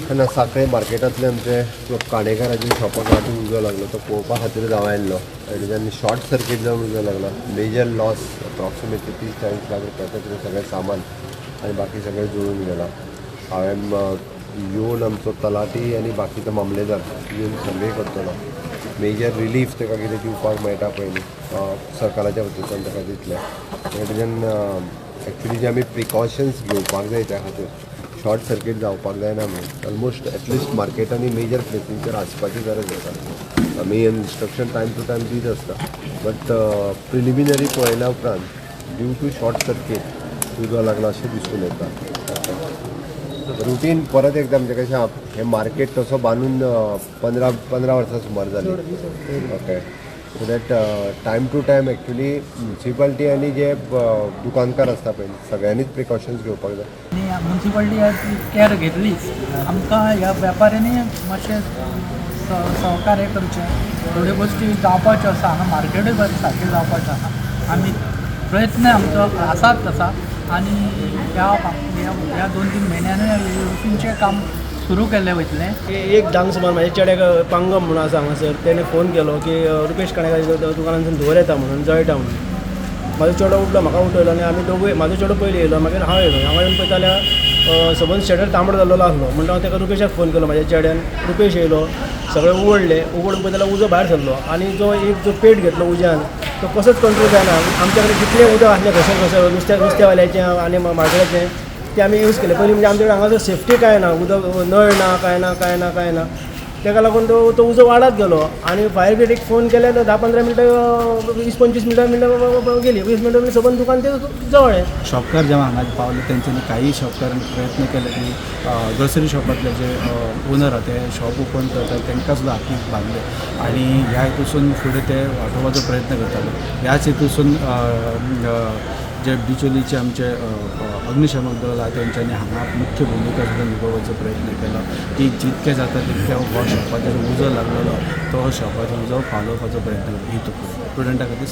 हांगा सांखळे मार्केटांतले आमचे काणेकाराचे शॉपाक लागून उजो लागलो तो पळोवपा खातीर हांव आयिल्लो तेज्यान शॉर्ट सर्कीट जावन उजो लागला मेजर लॉस अप्रॉक्सिमेटली 30-40 लाख रुपयाचें तुजें सगळें सामान आनी बाकी सगळें जुळून गेलां. हांवें येवन आमचो तलाटी आनी बाकीचो मामलेदार येवन सर्वे करतलो मेजर रिलीफ ताका कितें दिवपाक मेळटा पयलीं सरकाराच्या वतींतल्यान ताका दितले तेज्यान एक्चुली जे आमी प्रिकॉशन्स घेवपाक जाय त्या खातीर शॉर्ट सर्कीट जावपाक जायना म्हणून ऑलमोस्ट एटलिस्ट मार्केटांनी मेजर प्लेसींचेर आसपाची गरज आसा. आमी इन्स्ट्रक्शन टायम टू टायम दीत आसता बट प्रिलिमिनरी पळयल्या उपरांत ड्यू टू शॉर्ट सर्कीट उजो लागला अशें दिसून येता. रुटीन परत एकदा म्हणजे कशें हे मार्केट तसो बांदून 15 वर्सां सुमार जाली. Okay so that time to time actually municipality आनी जे दुकानकार आसता पळय सगळ्यांनीच प्रिकॉशन्स घेवपाक जाय. आनी म्युन्सिपाल्टी केअर घेतलीच आमकां ह्या वेपाऱ्यांनी मातशें सहकार्य करचें थोड्यो गोश्टी जावपाच्यो आसा हांगा मार्केटूय बरें सारकें जावपाचें आसा. आमी प्रयत्न आमचो आसाच तसा आनी ह्या 2-3 म्हयन्यांनी रुटीनचें काम सुरू केल्लें वयतलें. एक धांक सुमार म्हाज्या चेड्याक पांगम म्हणून आसा हांगासर तेणें फोन केलो की रुपेश काणेकाराच्या दुकानांतसून धुंवर येता म्हणून जळटा म्हणून. म्हाजो चेडो उठलो म्हाका उठयलो आनी आमी दोगूय म्हाजो चेडो पयलीं येयलो मागीर हांव येयलो. हांगा येवन पळयता जाल्यार सबंद शटर तांबडो जाल्लो आसलो म्हणटा हांव ताका रुपेशाक फोन केलो म्हाज्या चेड्यान. रुपेश येयलो सगळें उगडलें उगडून पळयता जाल्यार उजो भायर सरलो आनी जो पेट घेतलो उज्यान तो कसोच कंट्रोल जायना. आमच्या कडेन कितलें उदक आसलें घसर नुस्तेंवाल्याचें आनी मार्केटाचें ते आमी यूज केले. पयलीं म्हणजे आमचे कडेन हांगासर सेफ्टी काय ना उदक नळ ना काय ना ताका लागून तो उजो वाडत गेलो आनी फायर ब्रिगेडीक फोन केले तर 10-15 मिनटां 20-25 मिनटां गेली 20 मिनटां सबंद दुकान ते जवळ. शॉपकार जेव्हा हांगा पावले तेंच्यांनी काही शॉपकारांनी प्रयत्न केले की ग्रोसरी शॉपातले जे ओनर आहा ते शॉप ओपन करतात तांकां सुद्दां हातीक बांदले आनी ह्या हेतूसून फुडें ते वांटोवपाचो प्रयत्न करताले. ह्याच हेतूसून जे बिचोलीचे आमचे अग्निशमक दल आहा तेंच्यांनी हांगा मुख्य भुमिका सुद्दां निभोवपाचो प्रयत्न केलो की जितके जाता तितके हो शॉपाचेर उजो लागलेलो तो शॉपाचो उजो पालोवपाचो प्रयत्न केलो. ही स्टुडंटा खातीर